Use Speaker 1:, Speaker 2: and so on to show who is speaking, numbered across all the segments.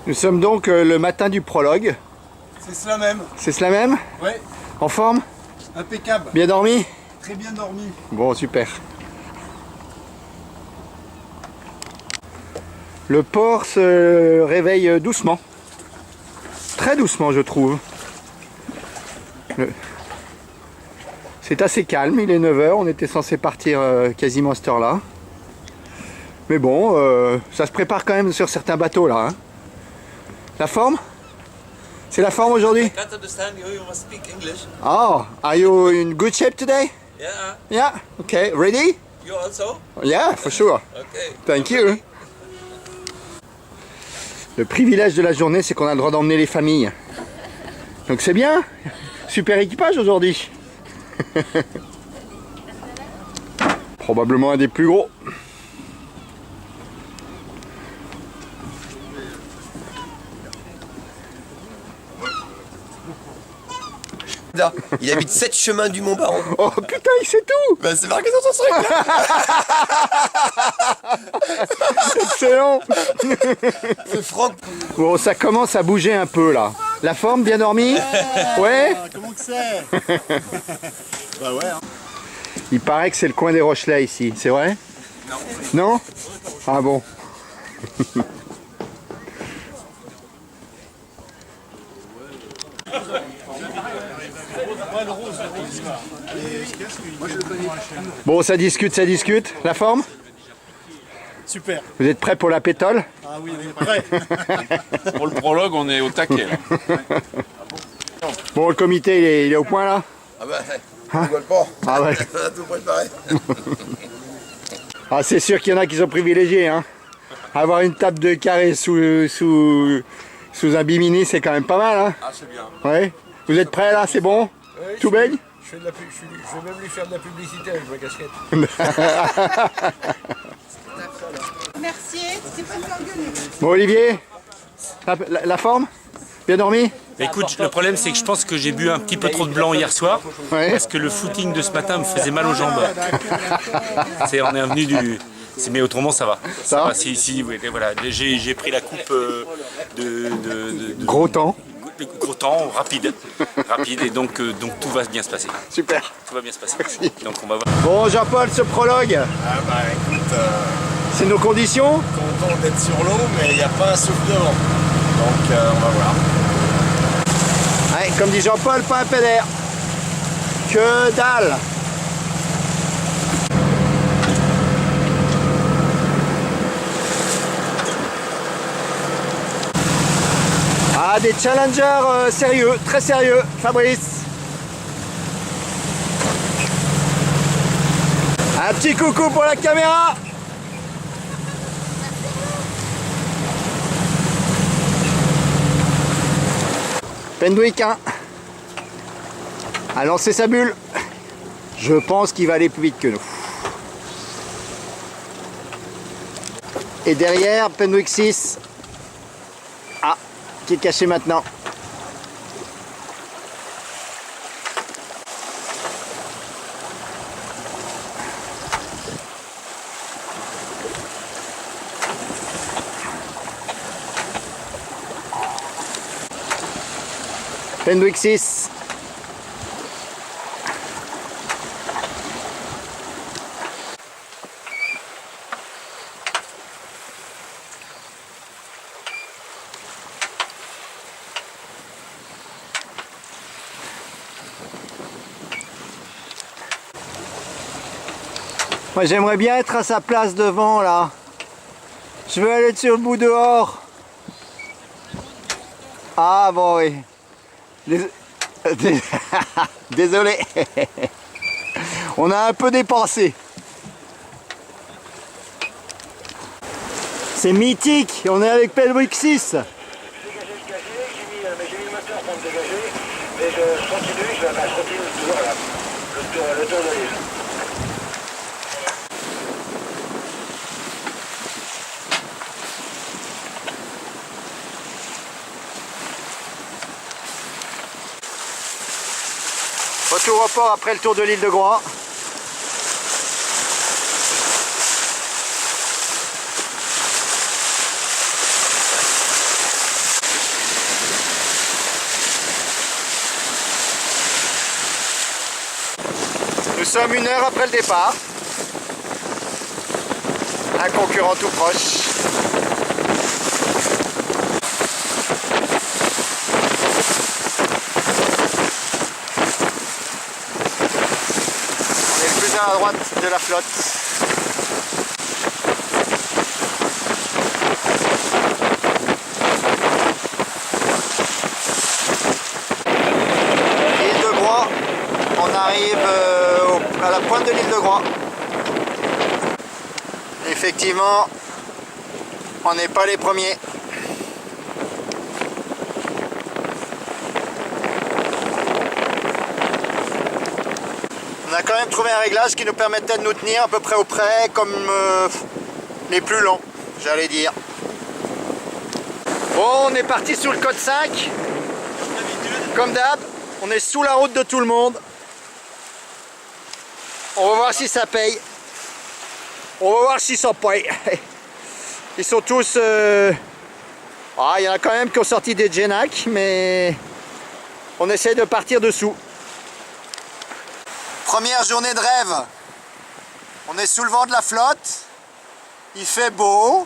Speaker 1: Nous sommes donc le matin du prologue.
Speaker 2: C'est cela même.
Speaker 1: C'est cela même?
Speaker 2: Oui.
Speaker 1: En forme?
Speaker 2: Impeccable.
Speaker 1: Bien dormi?
Speaker 2: Très bien dormi.
Speaker 1: Bon, super. Le port se réveille doucement. Très doucement, je trouve. C'est assez calme, il est 9 h, on était censé partir quasiment à cette heure-là. Mais bon, ça se prépare quand même sur certains bateaux là. Hein. La forme? C'est la forme aujourd'hui?
Speaker 3: I can't understand you. You must speak English.
Speaker 1: Oh, are you in good shape today?
Speaker 3: Yeah.
Speaker 1: Yeah, okay, ready?
Speaker 3: You also?
Speaker 1: Yeah, for sure.
Speaker 3: Okay.
Speaker 1: Thank you. Le privilège de la journée, c'est qu'on a le droit d'emmener les familles. Donc c'est bien. Super équipage aujourd'hui. Probablement un des plus gros.
Speaker 4: Il habite 7 chemins du Mont-Baron.
Speaker 1: Oh putain, il sait tout.
Speaker 4: Bah c'est marqué sur son truc là.
Speaker 1: Excellent.
Speaker 4: C'est Franck.
Speaker 1: Bon, ça commence à bouger un peu là. La forme, bien dormie? Ouais.
Speaker 2: Comment que c'est? Bah ouais. Hein.
Speaker 1: Il paraît que c'est le coin des Rochelais ici, c'est vrai? Non. Non? Ah bon. Bon, ça discute, ça discute. La forme?
Speaker 2: Super.
Speaker 1: Vous êtes prêts pour la pétole?
Speaker 2: Ah oui, on est prêt.
Speaker 5: Pour le prologue, on est au taquet. Là.
Speaker 1: Bon, le comité, il est au point là?
Speaker 4: Ah bah, on rigole pas.
Speaker 1: Ah ouais.
Speaker 4: On a tout préparé.
Speaker 1: Ah, c'est sûr qu'il y en a qui sont privilégiés. Hein. Avoir une table de carré sous un bimini, c'est quand même pas mal. Hein.
Speaker 5: Ah, c'est bien.
Speaker 1: Ouais. Vous êtes prêts là? C'est bon?
Speaker 4: Oui,
Speaker 1: Tout baigne?
Speaker 4: je vais même lui faire de la publicité avec ma casquette.
Speaker 6: Merci, c'est pas engueuler.
Speaker 1: Bon, Olivier, la forme? Bien dormi?
Speaker 7: Écoute, le problème c'est que je pense que j'ai bu un petit peu trop de blanc hier soir
Speaker 1: Ouais.
Speaker 7: parce que le footing de ce matin me faisait mal aux jambes. On est venu du... Mais autrement ça va.
Speaker 1: Ça va?
Speaker 7: Si, oui, voilà. J'ai pris la coupe de
Speaker 1: Gros temps.
Speaker 7: gros temps, rapide et donc tout va bien se passer.
Speaker 1: Super.
Speaker 7: Tout va bien se passer.
Speaker 1: Merci.
Speaker 7: Donc on va voir.
Speaker 1: Bon, Jean-Paul, ce prologue,
Speaker 2: Ah bah écoute,
Speaker 1: c'est nos conditions?
Speaker 2: content d'être sur l'eau, mais il n'y a pas un souffle devant. Donc on va voir.
Speaker 1: Ouais, comme dit Jean-Paul, pas un pédère. Que dalle. Ah, des challengers sérieux, très sérieux, Fabrice. Un petit coucou pour la caméra. Pendwick 1 a lancé sa bulle. Je pense qu'il va aller plus vite que nous. Et derrière, Pendwick 6. Ah, qui est caché maintenant. Pendwick 6. Moi j'aimerais bien être à sa place devant là. Je veux aller sur le bout dehors. Ah bon oui. Désolé. On a un peu dépensé. C'est mythique. On est avec Pendwick 6.
Speaker 8: J'ai mis le moteur pour me dégager, mais je continue, je continue toujours là, le tour de l'île.
Speaker 1: Retour au port après le tour de l'île de Groix. sommes 1 heure après le départ. Un concurrent tout proche. On est le plus à droite de la flotte. L'île de Groix, on arrive à la pointe de l'île de Groix. Effectivement, on n'est pas les premiers. On a quand même trouvé un réglage qui nous permettait de nous tenir à peu près au près, comme les plus longs, j'allais dire. Bon, on est parti sous le code 5. Comme d'hab, on est sous la route de tout le monde. On va voir si ça paye. On va voir si ça paye. Ils sont tous... Ah, il y en a quand même qui ont sorti des Genac, mais on essaie de partir dessous. Première journée de rêve. On est sous le vent de la flotte. Il fait beau.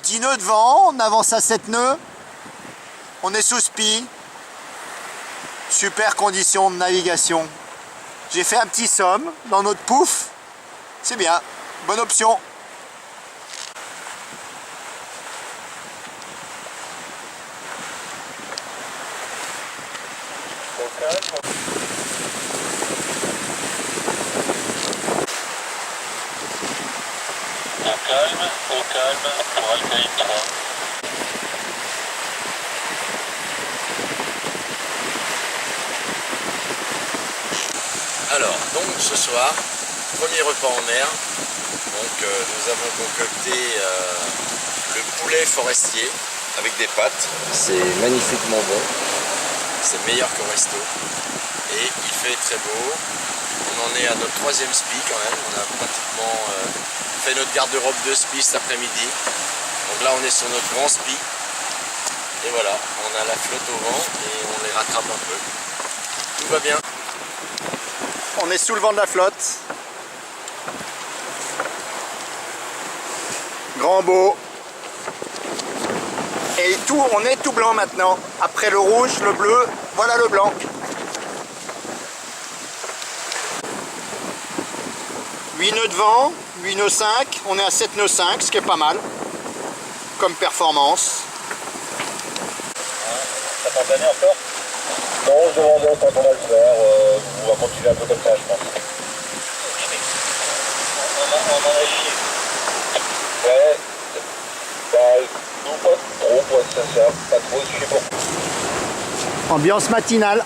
Speaker 1: 10 nœuds de vent, on avance à 7 nœuds. On est sous spi. Super conditions de navigation. J'ai fait un petit somme dans notre pouf. C'est bien. Bonne option.
Speaker 8: Au calme pour Alcaïne 3.
Speaker 2: Alors, donc ce soir, premier repas en mer. Donc nous avons concocté le poulet forestier avec des pâtes. C'est magnifiquement bon. C'est meilleur qu'au resto. Et il fait très beau. On en est à notre 3e spi quand même. On a pratiquement fait notre garde-robe de spi cet après-midi. Donc là on est sur notre grand spi. Et voilà, on a la flotte au vent et on les rattrape un peu. Tout va bien.
Speaker 1: On est sous le vent de la flotte. Grand beau. Et tout, on est tout blanc maintenant. Après le rouge, le bleu, voilà le blanc. 8 nœuds de vent, 8 nœuds 5, on est à 7 nœuds 5, ce qui est pas mal comme performance.
Speaker 8: Ça t'entraîne encore? Non, je demandais quand on va le faire. On va continuer un peu comme ça, je pense. On en a chié. Ouais. Bah, non, pas trop, pour être sincère. Pas trop, je sais pas.
Speaker 1: Ambiance matinale,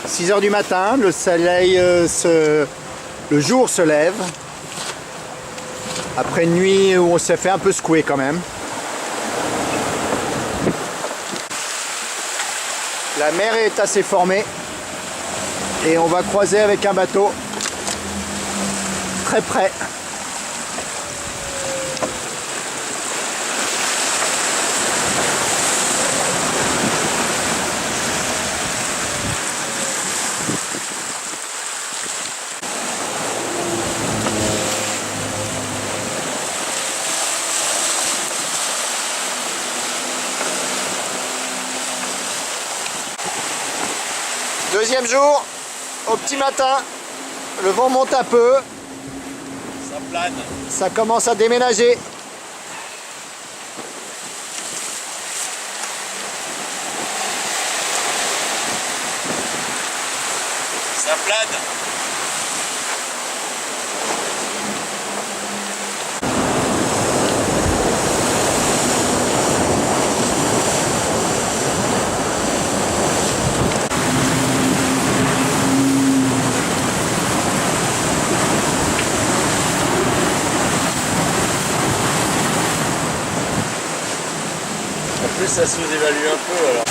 Speaker 1: 6 h du matin, le soleil le jour se lève. Après une nuit où on s'est fait un peu secouer quand même. La mer est assez formée et on va croiser avec un bateau très près. Deuxième jour, au petit matin, le vent monte un peu,
Speaker 2: Ça plane.
Speaker 1: ça commence à déménager.
Speaker 2: Ça plane. En plus, ça sous-évalue un peu alors.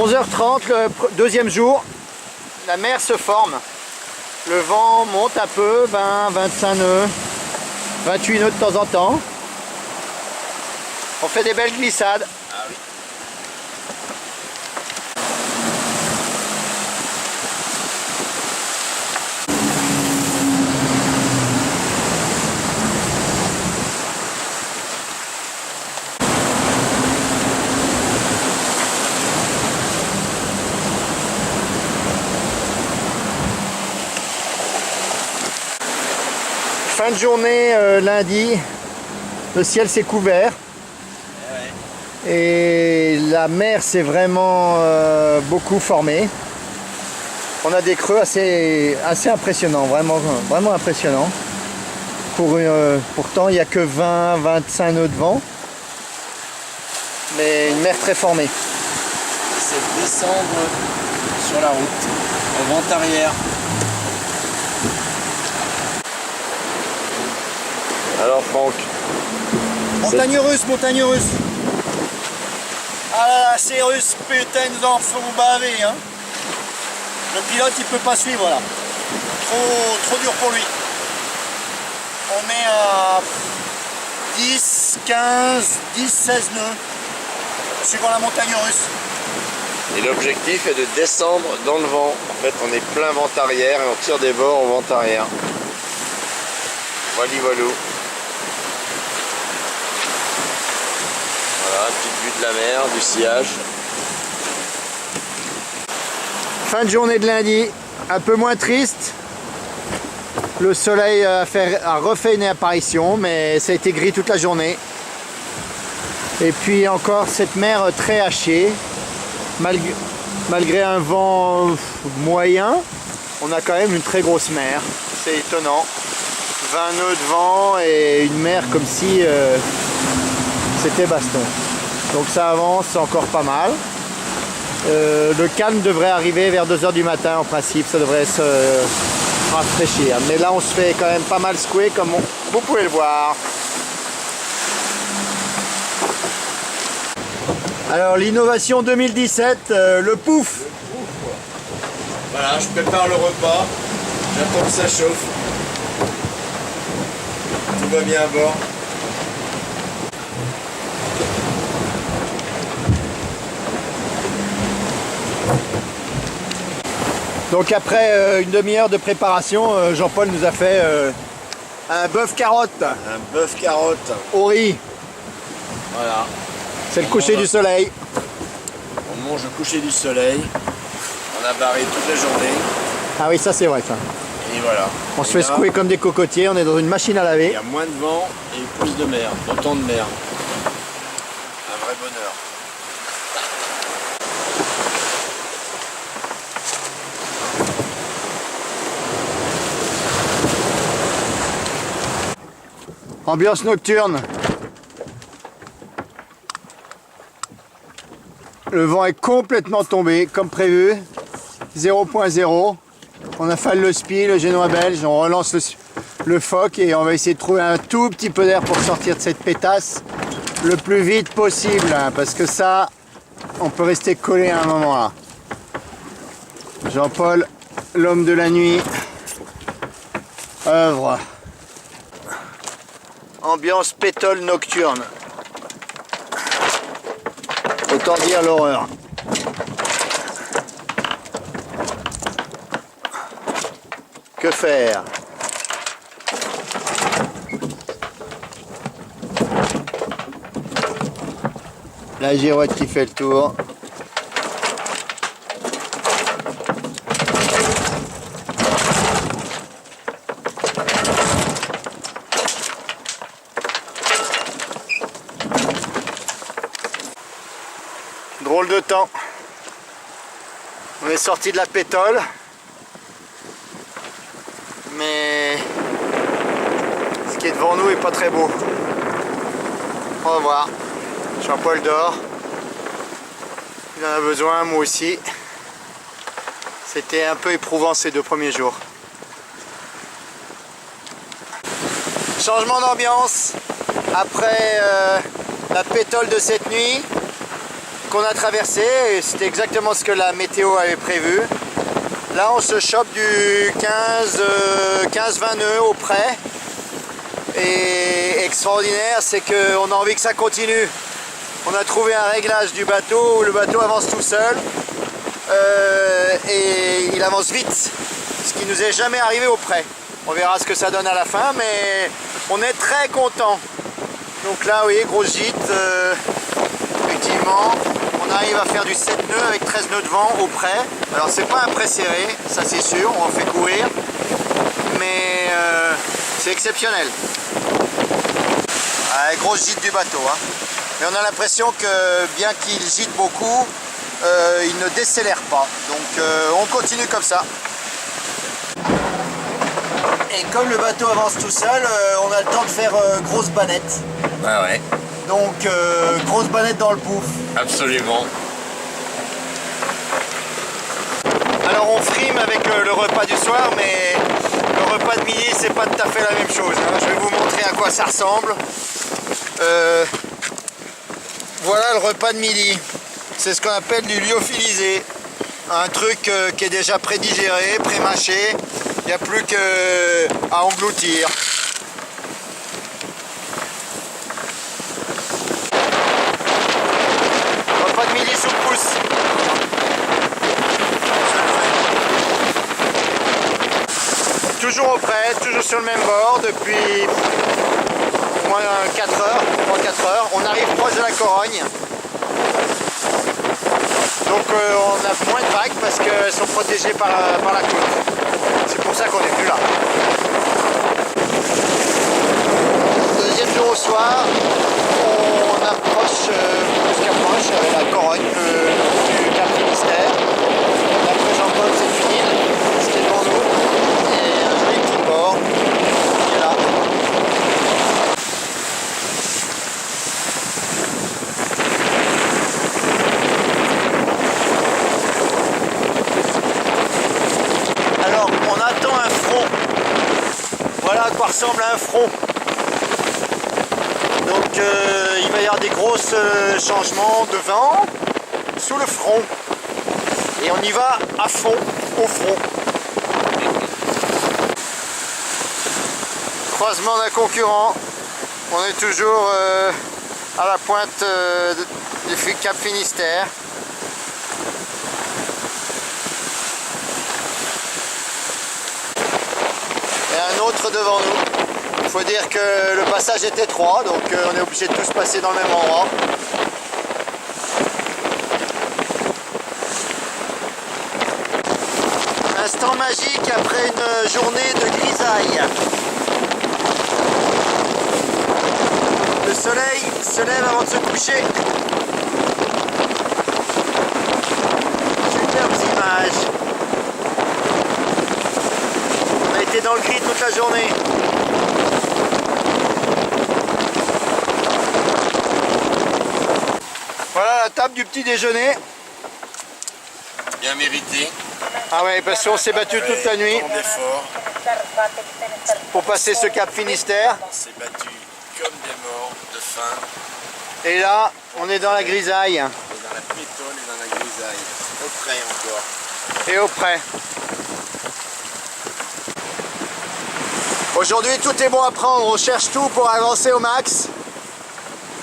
Speaker 1: 11h30, le deuxième jour, la mer se forme. Le vent monte un peu, 20, 25 nœuds, 28 nœuds de temps en temps. On fait des belles glissades.
Speaker 2: Ah oui.
Speaker 1: Fin de journée lundi, le ciel s'est couvert et la mer s'est vraiment beaucoup formée. On a des creux assez impressionnants, vraiment impressionnants. Pourtant il n'y a que 20-25 nœuds de vent, mais une mer très formée.
Speaker 2: C'est descendre sur la route, en vente arrière. Alors Franck,
Speaker 1: Montagne russe. Ah là là, ces Russes, putain, nous en font baver, hein. Le pilote, il peut pas suivre, là. Trop dur pour lui. On est à 10, 15, 10, 16 nœuds, suivant la montagne russe.
Speaker 2: et l'objectif est de descendre dans le vent. En fait, on est plein vent arrière et on tire des bords au vent arrière. Voilà. Voilà, petite vue de la mer, du sillage.
Speaker 1: Fin de journée de lundi, un peu moins triste. Le soleil a refait une apparition, mais ça a été gris toute la journée. Et puis encore cette mer très hachée, malgré un vent moyen, on a quand même une très grosse mer. C'est étonnant. 20 nœuds de vent et une mer comme si c'était baston. Donc ça avance encore pas mal. Le calme devrait arriver vers 2 h du matin en principe, ça devrait se rafraîchir. Mais là on se fait quand même pas mal secouer comme vous pouvez le voir. Alors l'innovation 2017, le pouf.
Speaker 2: Voilà, je prépare le repas, j'attends que ça chauffe. Tout va bien à bord.
Speaker 1: Donc après une demi-heure de préparation, Jean-Paul nous a fait un bœuf carotte
Speaker 2: Un bœuf carotte.
Speaker 1: au riz.
Speaker 2: Voilà.
Speaker 1: C'est le coucher du soleil.
Speaker 2: On mange au coucher du soleil. On a barré toute la journée.
Speaker 1: Ah oui, ça c'est vrai ça.
Speaker 2: Et voilà.
Speaker 1: On se fait
Speaker 2: là,
Speaker 1: secouer comme des cocotiers, on est dans une machine à
Speaker 2: il
Speaker 1: laver.
Speaker 2: y a moins de vent et plus de mer. Autant de mer. Un vrai bonheur.
Speaker 1: Ambiance nocturne. Le vent est complètement tombé comme prévu. 0.0. On a fait le spi, le génois belge. On relance le phoque et on va essayer de trouver un tout petit peu d'air pour sortir de cette pétasse le plus vite possible. Hein, parce que ça, on peut rester collé à un moment là. Jean-Paul, l'homme de la nuit, œuvre. Ambiance pétole nocturne. Autant dire l'horreur. Que faire? La girouette qui fait le tour. Drôle de temps. On est sorti de la pétole. Mais ce qui est devant nous est pas très beau. On va voir. Jean-Paul dort. Il en a besoin, moi aussi. C'était un peu éprouvant ces 2 premiers jours. Changement d'ambiance après la pétole de cette nuit. qu'on a traversé et c'était exactement ce que la météo avait prévu. Là on se chope du 15-20 nœuds au près. Et extraordinaire, c'est qu'on a envie que ça continue. On a trouvé un réglage du bateau où le bateau avance tout seul et il avance vite, ce qui nous est jamais arrivé au près. On verra ce que ça donne à la fin, mais on est très content. Donc là, oui, gros gîte, effectivement. On arrive à faire du 7 nœuds avec 13 nœuds de vent au près. Alors c'est pas un près serré, ça c'est sûr, on en fait courir, mais c'est exceptionnel. Grosse gîte du bateau, hein. Mais on a l'impression que bien qu'il gîte beaucoup, il ne décélère pas. Donc on continue comme ça. Et comme le bateau avance tout seul, on a le temps de faire grosse banette.
Speaker 2: Ah ouais,
Speaker 1: Donc grosse banette dans le pouf.
Speaker 2: absolument.
Speaker 1: Alors on frime avec le repas du soir, mais le repas de midi c'est pas tout à fait la même chose, hein. Je vais vous montrer à quoi ça ressemble. Voilà le repas de midi. C'est ce qu'on appelle du lyophilisé. Un truc qui est déjà prédigéré, pré-mâché. Il n'y a plus qu'à engloutir. Repas de midi sous le pouce. Toujours au près, toujours sur le même bord depuis au moins 4 heures, 3-4 heures. On arrive proche de la Corogne. Donc on a moins de vagues parce qu'elles sont protégées par la côte. C'est pour ça qu'on n'est plus là. Deuxième jour au soir, on approche, plus qu'approche, la Corogne du Cap Finistère. Après Jean-Paul, c'est fini, c'était devant nous. Et un joli petit port qui est là. Alors, on attend un front. Voilà à quoi ressemble un front. Donc, il va y avoir des gros changements de vent sous le front. Et on y va à fond, au front. Croisement d'un concurrent. On est toujours à la pointe du Cap Finistère. Et un autre devant nous. Il faut dire que le passage est étroit, donc on est obligé de tous passer dans le même endroit. Instant magique après une journée de grisaille. Le soleil se lève avant de se coucher. Superbes images. On a été dans le gris toute la journée. Voilà la table du petit déjeuner.
Speaker 2: Bien mérité.
Speaker 1: Ah ouais, parce qu'on s'est battu toute la nuit
Speaker 2: Tant d'efforts.
Speaker 1: pour passer ce Cap Finistère.
Speaker 2: On s'est battu comme des morts de faim.
Speaker 1: Et là, on est dans la grisaille.
Speaker 2: Et dans la pétole et dans la grisaille. Au près encore.
Speaker 1: Et au près. Aujourd'hui, tout est bon à prendre. On cherche tout pour avancer au max.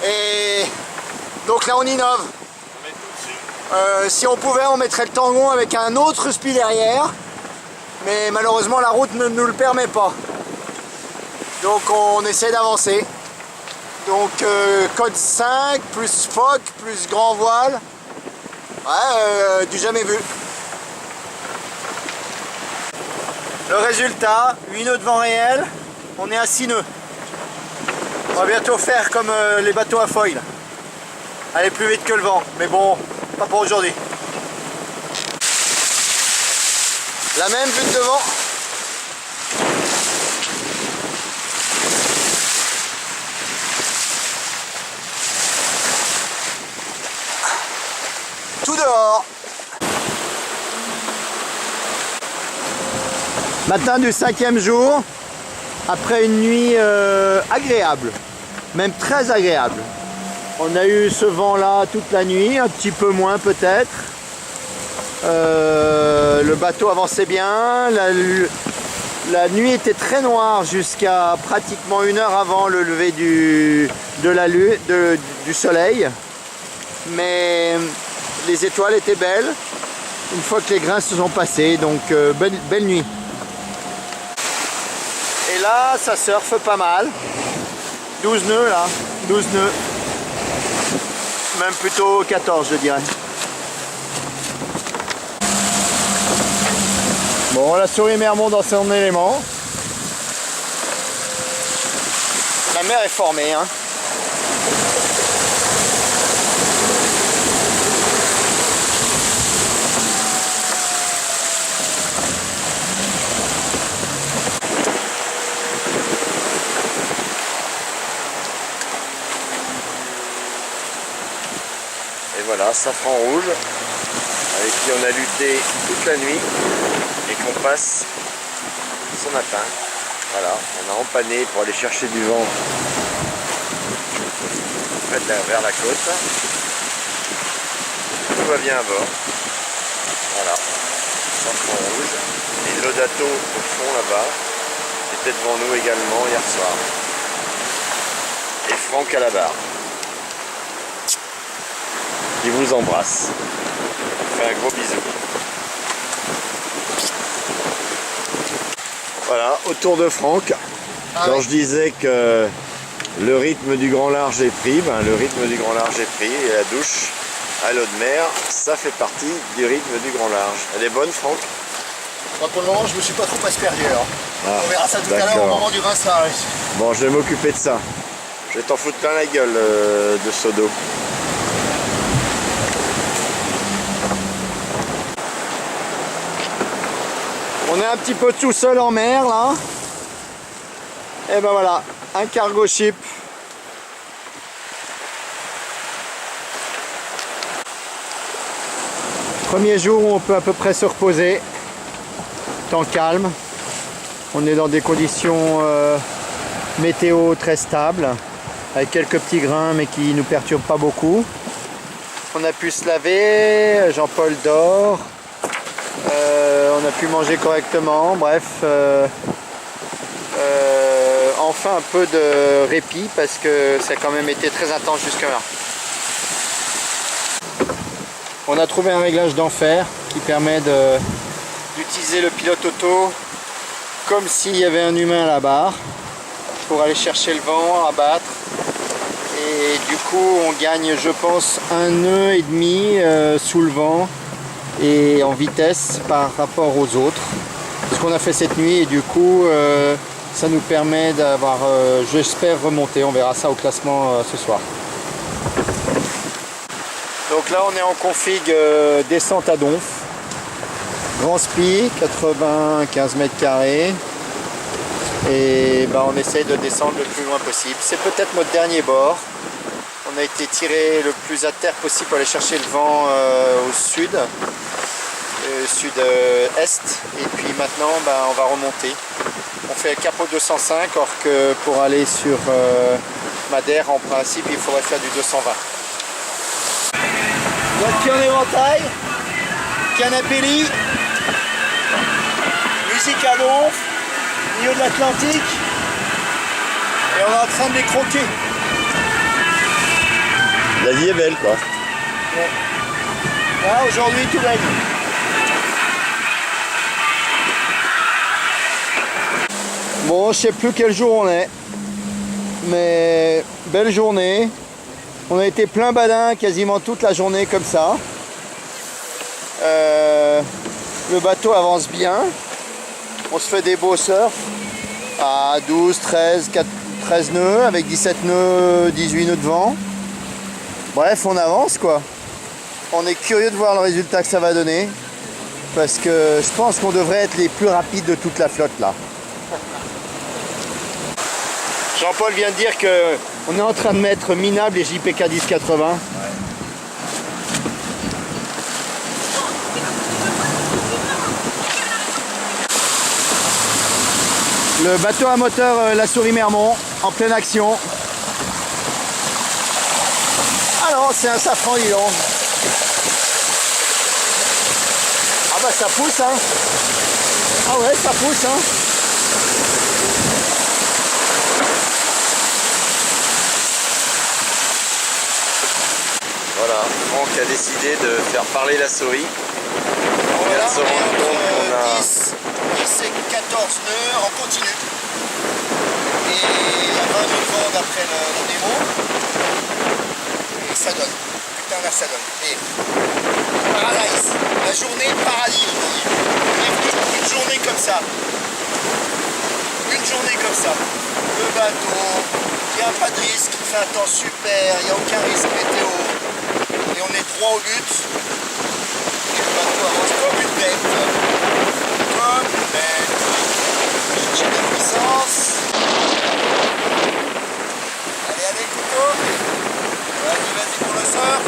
Speaker 1: Et donc là, on innove.
Speaker 2: On met tout dessus.
Speaker 1: Si on pouvait, on mettrait le tangon avec un autre spi derrière. Mais malheureusement, la route ne nous le permet pas. Donc on essaie d'avancer. Donc code 5, plus foc, plus grand voile. Ouais, du jamais vu. Le résultat, 8 nœuds de vent réel, on est à 6 nœuds. On va bientôt faire comme les bateaux à foil. Aller plus vite que le vent, mais bon, pas pour aujourd'hui. La même vue de devant. Tout dehors. Matin du 5e jour, après une nuit agréable, même très agréable. On a eu ce vent là toute la nuit, un petit peu moins peut-être. Le bateau avançait bien, la nuit était très noire jusqu'à pratiquement 1 heure avant le lever du soleil. Mais les étoiles étaient belles une fois que les grains se sont passés, donc belle nuit. Et là ça surfe pas mal, 12 nœuds là, 12 nœuds, même plutôt 14 je dirais. Bon, la souris mer monte dans son élément. La mer est formée, hein.
Speaker 2: Et voilà, Safran Rouge, avec qui on a lutté toute la nuit et qu'on passe ce matin. Voilà, on a empanné pour aller chercher du vent vers la côte. Tout va bien à bord. Voilà, Safran Rouge. Et Lodato au fond là-bas, était devant nous également hier soir. Et Franck à la barre, qui vous embrasse. Fait un gros bisou. Voilà, autour de Franck. Quand je disais que le rythme du grand large est pris, le rythme du grand large est pris et la douche à l'eau de mer, ça fait partie du rythme du grand large. Elle est bonne, Franck?
Speaker 1: Moi, pour le moment, je me suis pas trop aspergé. On verra ça tout à l'heure au
Speaker 2: d'accord.
Speaker 1: moment du rinçage.
Speaker 2: Bon, je vais m'occuper de ça. Je vais t'en foutre plein la gueule de seau d'eau.
Speaker 1: On est un petit peu tout seul en mer là. Et ben voilà, un cargo ship. Premier jour où on peut à peu près se reposer. Temps calme. On est dans des conditions météo très stables, avec quelques petits grains mais qui nous perturbent pas beaucoup. On a pu se laver, Jean-Paul dort. On a pu manger correctement, bref, enfin un peu de répit parce que ça a quand même été très intense jusque-là. On a trouvé un réglage d'enfer qui permet d'utiliser le pilote auto comme s'il y avait un humain à la barre pour aller chercher le vent, abattre. Et du coup on gagne, je pense, 1,5 nœud sous le vent et en vitesse par rapport aux autres, ce qu'on a fait cette nuit, et du coup ça nous permet d'avoir, j'espère, remonter. On verra ça au classement ce soir. Donc là on est en config descente à Donf, grand spi, 95 mètres carrés, et on essaye de descendre le plus loin possible. C'est peut-être notre dernier bord. On a été tiré le plus à terre possible pour aller chercher le vent au sud, sud-est, et puis maintenant on va remonter. On fait capot 205, or que pour aller sur Madère, en principe, il faudrait faire du 220. Donc pied en éventail, canapé lit, musique à Donf, milieu de l'Atlantique, et on est en train de les croquer.
Speaker 2: La vie est belle, quoi.
Speaker 1: Ouais. Là, aujourd'hui, tout baigne. Bon, je sais plus quel jour on est, mais belle journée. On a été plein badin quasiment toute la journée comme ça. Le bateau avance bien. On se fait des beaux surfs à 12, 13 nœuds avec 17 nœuds, 18 nœuds de vent. Bref, on avance quoi. On est curieux de voir le résultat que ça va donner, parce que je pense qu'on devrait être les plus rapides de toute la flotte là. Jean-Paul vient de dire qu'on est en train de mettre minable les JPK 1080. Ouais. Le bateau à moteur La Souris Mermont en pleine action. non, c'est un safran, dis donc. Ah bah ça pousse, hein. Ah ouais, ça pousse, hein.
Speaker 2: Voilà, Franck a décidé de faire parler la souris. On vient de se rendre compte qu'on a...
Speaker 4: 10 et 14 nœuds en continu. Et il y a 20 nœuds de vent d'après le démo. Et ça donne. Putain là ça donne. Et paradise. La journée paradis aujourd'hui. Une journée comme ça. Une journée comme ça. Le bateau. Il n'y a pas de risque. Il fait un temps super. Il n'y a aucun risque météo. Et on est droit au but. Et le bateau avance comme une bête. Comme une bête. Chercher de la puissance. Allez, allez, Coco. Vas-y, vas-y pour le surf.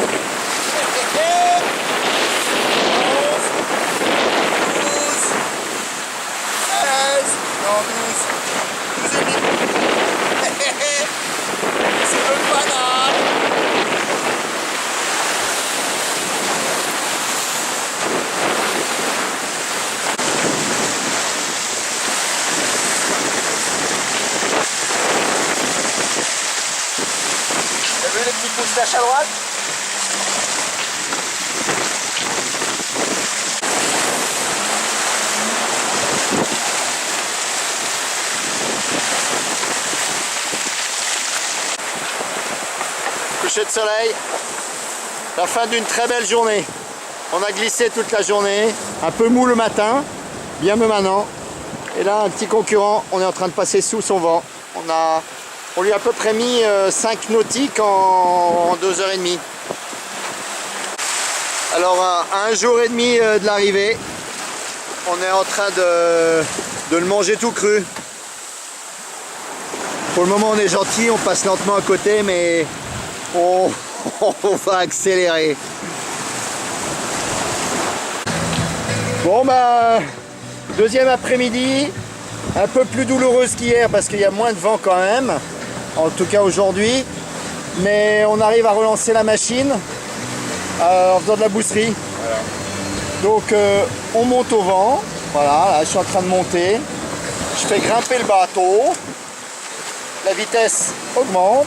Speaker 4: 11, 12, 13, non 12, 12 et demi. C'est le banane. T'as vu les petits moustaches à droite?
Speaker 1: Coucher de soleil, la fin d'une très belle journée. On a glissé toute la journée, un peu mou le matin, bien me maintenant. Et là, un petit concurrent, on est en train de passer sous son vent. On lui a à peu près mis 5 nautiques en 2h30. Alors, à 1 jour et demi de l'arrivée, on est en train de le manger tout cru. Pour le moment, on est gentil, on passe lentement à côté, mais on va accélérer. Bon bah, deuxième après-midi, un peu plus douloureuse qu'hier parce qu'il y a moins de vent quand même, en tout cas aujourd'hui, mais on arrive à relancer la machine en faisant de la bousserie. Voilà. Donc on monte au vent, voilà, là, je suis en train de monter, je fais grimper le bateau, la vitesse augmente.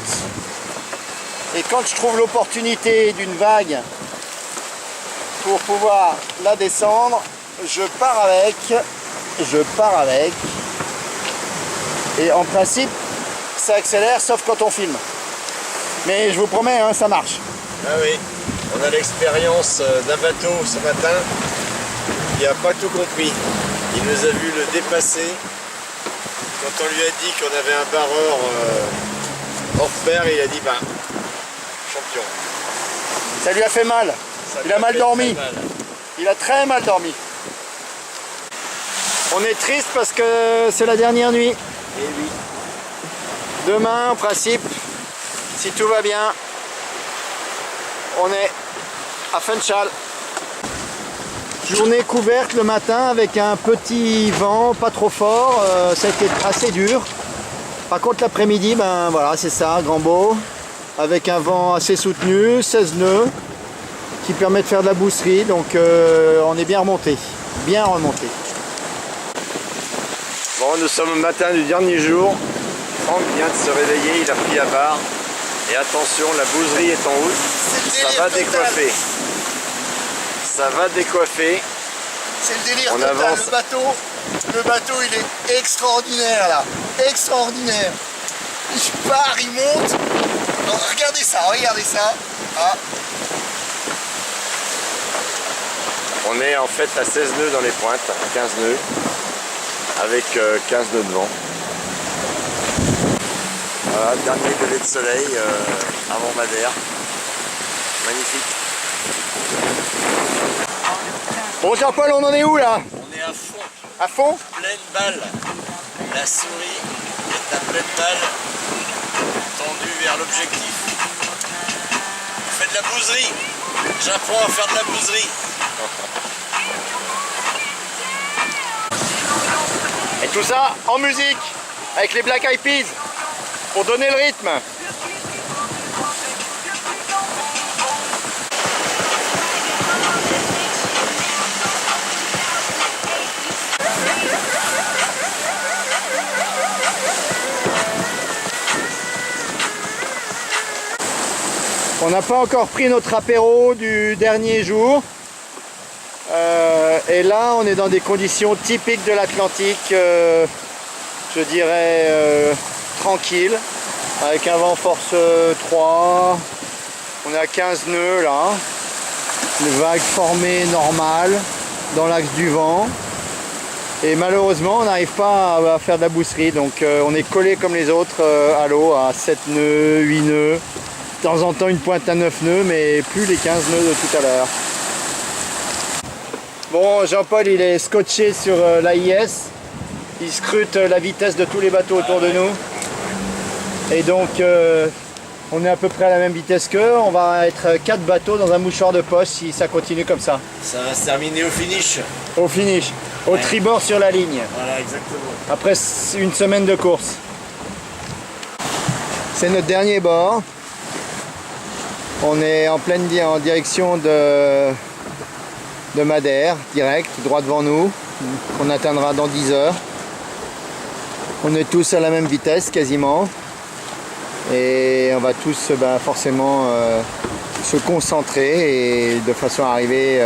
Speaker 1: Et quand je trouve l'opportunité d'une vague pour pouvoir la descendre, je pars avec. Et en principe, ça accélère sauf quand on filme. Mais je vous promets, hein, ça marche.
Speaker 2: Ah oui, on a l'expérience d'un bateau ce matin. Il n'a pas tout compris. Il nous a vu le dépasser. Quand on lui a dit qu'on avait un barreur hors pair, il a dit bah, champion.
Speaker 1: Ça lui a fait mal. Il a mal dormi. Il a très mal dormi. On est triste parce que c'est la dernière nuit.
Speaker 2: Et oui.
Speaker 1: Demain, en principe, si tout va bien, on est à Funchal. Journée couverte le matin avec un petit vent, pas trop fort. Ça a été assez dur. Par contre, l'après-midi, ben voilà, c'est ça, grand beau. Avec un vent assez soutenu, 16 nœuds, qui permet de faire de la bousserie. Donc on est bien remonté. Bien remonté.
Speaker 2: Bon, nous sommes au matin du dernier jour. Franck vient de se réveiller, il a pris la barre. Et attention, la bouserie est en route. Ça va décoiffer. Ça va décoiffer.
Speaker 4: C'est le délire
Speaker 2: On
Speaker 4: total.
Speaker 2: avance.
Speaker 4: Le bateau il est extraordinaire là. Extraordinaire. Il part, il monte. Alors, regardez ça, regardez ça. Ah.
Speaker 2: On est en fait à 16 nœuds dans les pointes, 15 nœuds, avec 15 nœuds de vent. Voilà, dernier lever de soleil avant Madère. Magnifique.
Speaker 1: Bon Jean-Paul, on en est où là?
Speaker 2: On est à fond,
Speaker 1: À fond?
Speaker 2: pleine balle. La souris est à pleine balle, tendue vers l'objectif. On fait de la bouserie. J'apprends à faire de la bouserie.
Speaker 1: Et tout ça en musique, avec les Black Eyed Peas, pour donner le rythme. On n'a pas encore pris notre apéro du dernier jour. Et là, on est dans des conditions typiques de l'Atlantique, je dirais tranquille, avec un vent force 3. On est à 15 nœuds là. Une vague formée normale dans l'axe du vent. Et malheureusement, on n'arrive pas à faire de la bousserie. Donc on est collé comme les autres à l'eau, à 7 nœuds, 8 nœuds. De temps en temps une pointe à 9 nœuds, mais plus les 15 nœuds de tout à l'heure. Bon, Jean-Paul, il est scotché sur l'AIS. Il scrute la vitesse de tous les bateaux autour de nous. Et donc, on est à peu près à la même vitesse qu'eux. On va être 4 bateaux dans un mouchoir de poche si ça continue comme ça.
Speaker 2: Ça va se terminer au finish.
Speaker 1: Au finish. Au tribord sur la ligne.
Speaker 2: Voilà, exactement.
Speaker 1: Après une semaine de course. C'est notre dernier bord. On est en direction de Madère, direct, droit devant nous. On atteindra dans 10 heures. On est tous à la même vitesse quasiment. Et on va tous forcément se concentrer et de façon à arriver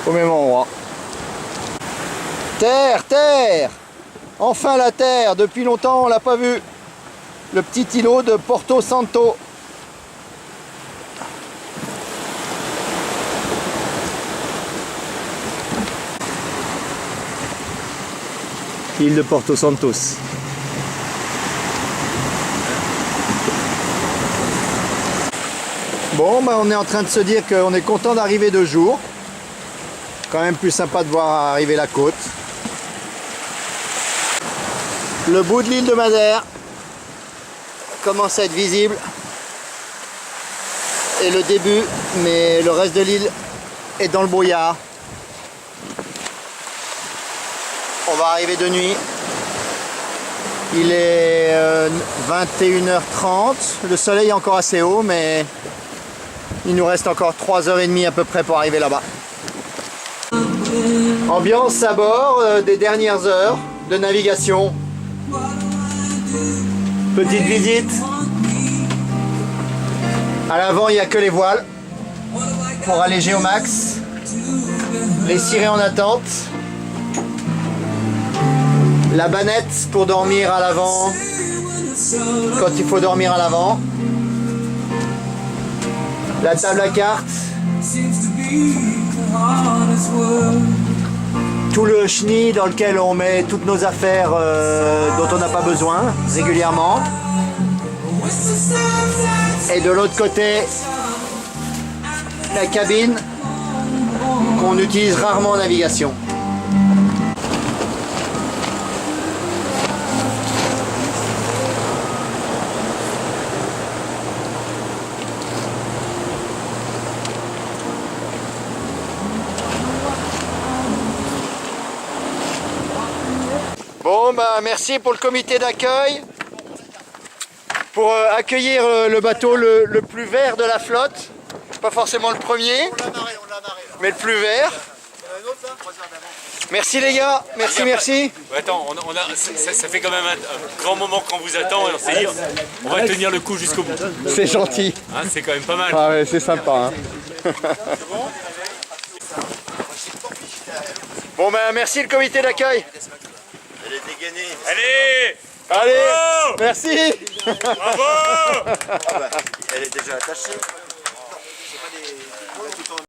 Speaker 1: au même endroit. Terre, terre! Enfin la terre! Depuis longtemps on l'a pas vu. Le petit îlot de Porto Santo. Île de Porto Santos. Bon, on est en train de se dire qu'on est content d'arriver de jour. Quand même plus sympa de voir arriver la côte. Le bout de l'île de Madère commence à être visible. Et le début, mais le reste de l'île est dans le brouillard. On va arriver de nuit. Il est 21h30. Le soleil est encore assez haut, mais il nous reste encore 3h30 à peu près pour arriver là-bas. Ambiance à bord des dernières heures de navigation. Petite visite. À l'avant, il n'y a que les voiles pour alléger au max. Les cirés en attente. La bannette pour dormir à l'avant quand il faut dormir à l'avant. La table à cartes. Tout le chenil dans lequel on met toutes nos affaires dont on n'a pas besoin régulièrement. Et de l'autre côté, la cabine qu'on utilise rarement en navigation. Bon, merci pour le comité d'accueil, pour accueillir le bateau le plus vert de la flotte. Pas forcément le premier, mais le plus vert. Merci les gars, merci.
Speaker 7: Attends, ça fait quand même un grand moment qu'on vous attend et on s'est dit, on va tenir le coup jusqu'au bout.
Speaker 1: C'est gentil.
Speaker 7: Hein, c'est quand même pas mal.
Speaker 1: Ah ouais, c'est sympa. Hein. Bon, merci le comité d'accueil.
Speaker 2: Elle est dégainée.
Speaker 7: Allez!
Speaker 1: Allez,
Speaker 7: Bravo!
Speaker 1: merci.
Speaker 7: Bravo!
Speaker 2: Elle est déjà attachée.